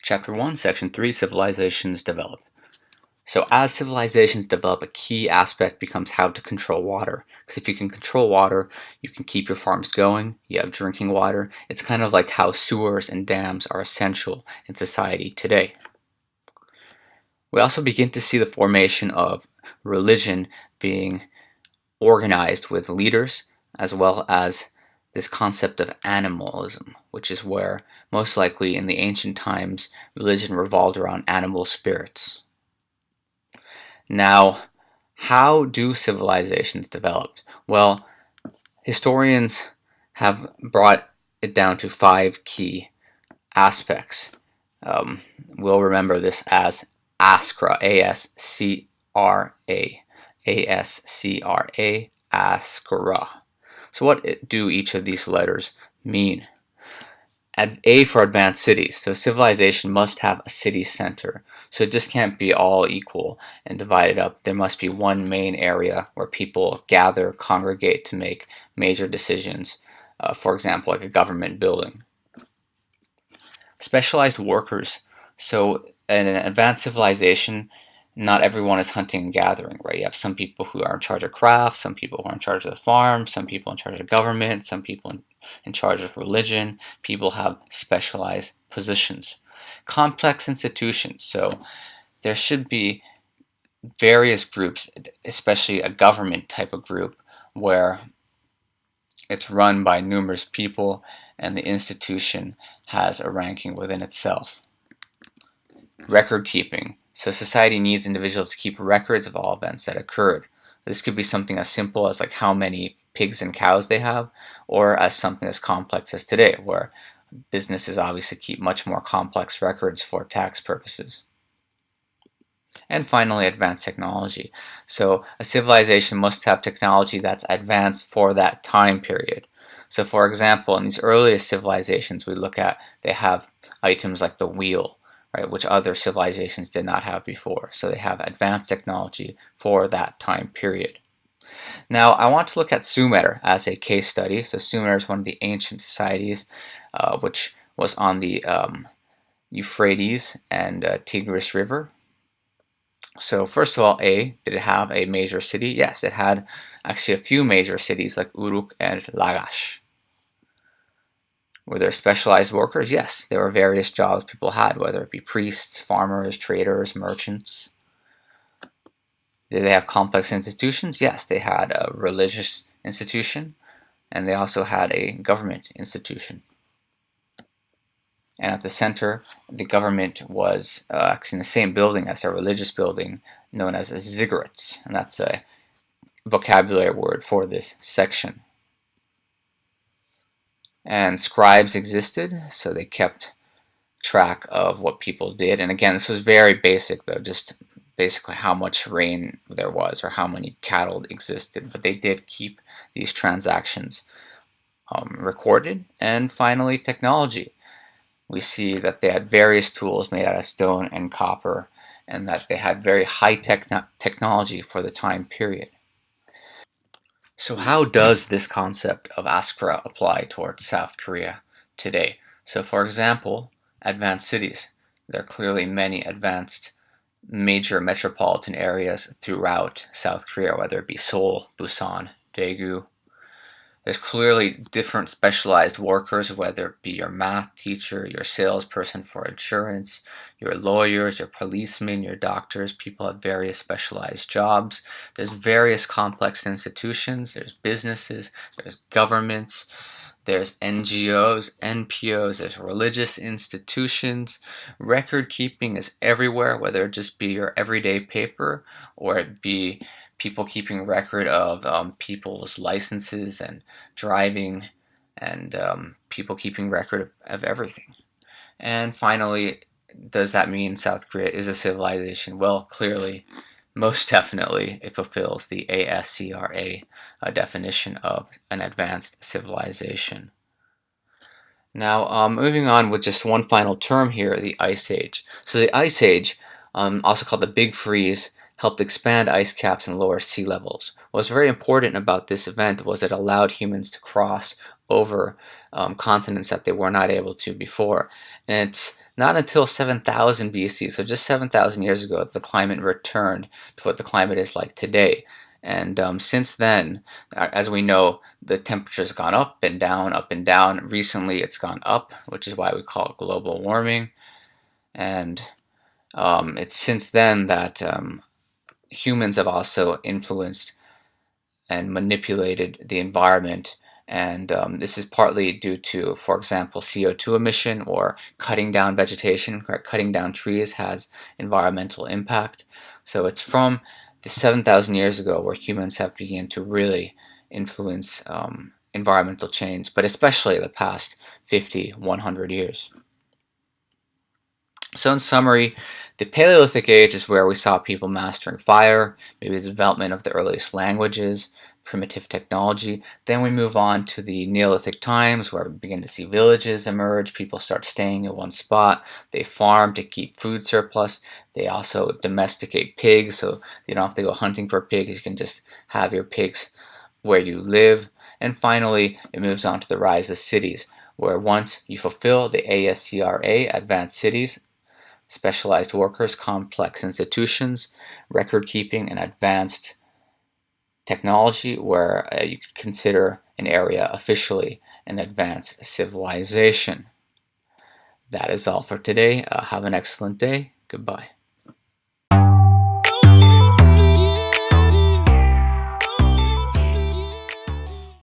Chapter 1, Section 3, Civilizations Develop. So as civilizations develop, a key aspect becomes how to control water. Because if you can control water, you can keep your farms going, you have drinking water. It's kind of like how sewers and dams are essential in society today. We also begin to see the formation of religion being organized with leaders, as well as this concept of animalism, which is where, most likely in the ancient times, religion revolved around animal spirits. Now, how do civilizations develop? Well, historians have brought it down to 5 key aspects. We'll remember this as ASCRA, A-S-C-R-A, A-S-C-R-A, ASCRA. So what do each of these letters mean? A for advanced cities. So civilization must have a city center. So it just can't be all equal and divided up. There must be one main area where people gather, congregate to make major decisions. For example, like a government building. Specialized workers. So in an advanced civilization, not everyone is hunting and gathering, right? You have some people who are in charge of crafts, some people who are in charge of the farm, some people in charge of government, some people in charge of religion. People have specialized positions. Complex institutions. So there should be various groups, especially a government type of group, where it's run by numerous people and the institution has a ranking within itself. Record keeping. So society needs individuals to keep records of all events that occurred. This could be something as simple as like how many pigs and cows they have, or as something as complex as today, where businesses obviously keep much more complex records for tax purposes. And finally, advanced technology. So a civilization must have technology that's advanced for that time period. So for example, in these earliest civilizations we look at, they have items like the wheel, right, which other civilizations did not have before. So they have advanced technology for that time period. Now, I want to look at Sumer as a case study. So Sumer is one of the ancient societies which was on the Euphrates and Tigris River. So first of all, did it have a major city? Yes, it had actually a few major cities like Uruk and Lagash. Were there specialized workers? Yes, there were various jobs people had, whether it be priests, farmers, traders, merchants. Did they have complex institutions? Yes, they had a religious institution, and they also had a government institution. And at the center, the government was actually in the same building as a religious building known as a ziggurat, and that's a vocabulary word for this section. And scribes existed, so they kept track of what people did. And again, this was very basic though, just basically how much rain there was or how many cattle existed, but they did keep these transactions recorded. And finally, technology. We see that they had various tools made out of stone and copper, and that they had very high technology for the time period. So how does this concept of ASCRA apply towards South Korea today? So for example, advanced cities. There are clearly many advanced major metropolitan areas throughout South Korea, whether it be Seoul, Busan, Daegu. There's clearly different specialized workers, whether it be your math teacher, your salesperson for insurance, your lawyers, your policemen, your doctors. People have various specialized jobs. There's various complex institutions. There's businesses. There's governments. There's NGOs, NPOs. There's religious institutions. Record keeping is everywhere, whether it just be your everyday paper or it be people keeping record of people's licenses and driving, and people keeping record of everything. And finally, does that mean South Korea is a civilization? Well, clearly, most definitely, it fulfills the ASCRA definition of an advanced civilization. Now, moving on with just one final term here, the Ice Age. So the Ice Age, also called the Big Freeze, helped expand ice caps and lower sea levels. What's very important about this event was it allowed humans to cross over continents that they were not able to before. And it's Not until 7000 BC, so just 7,000 years ago, the climate returned to what the climate is like today. And since then, as we know, the temperature's gone up and down, up and down. Recently, it's gone up, which is why we call it global warming. And it's since then that humans have also influenced and manipulated the environment. And this is partly due to, for example, CO2 emission, or cutting down vegetation. Cutting down trees has environmental impact. So it's from the 7,000 years ago where humans have begun to really influence environmental change, but especially the past 50, 100 years. So in summary, the Paleolithic age is where we saw people mastering fire, maybe the development of the earliest languages, primitive technology. Then we move on to the Neolithic times, where we begin to see villages emerge. People start staying in one spot. They farm to keep food surplus. They also domesticate pigs, so you don't have to go hunting for pigs. You can just have your pigs where you live. And finally, it moves on to the rise of cities, where once you fulfill the ASCRA, advanced cities, specialized workers, complex institutions, record keeping, and advanced technology, where you could consider an area officially an advanced civilization. That is all for today. Have an excellent day. Goodbye.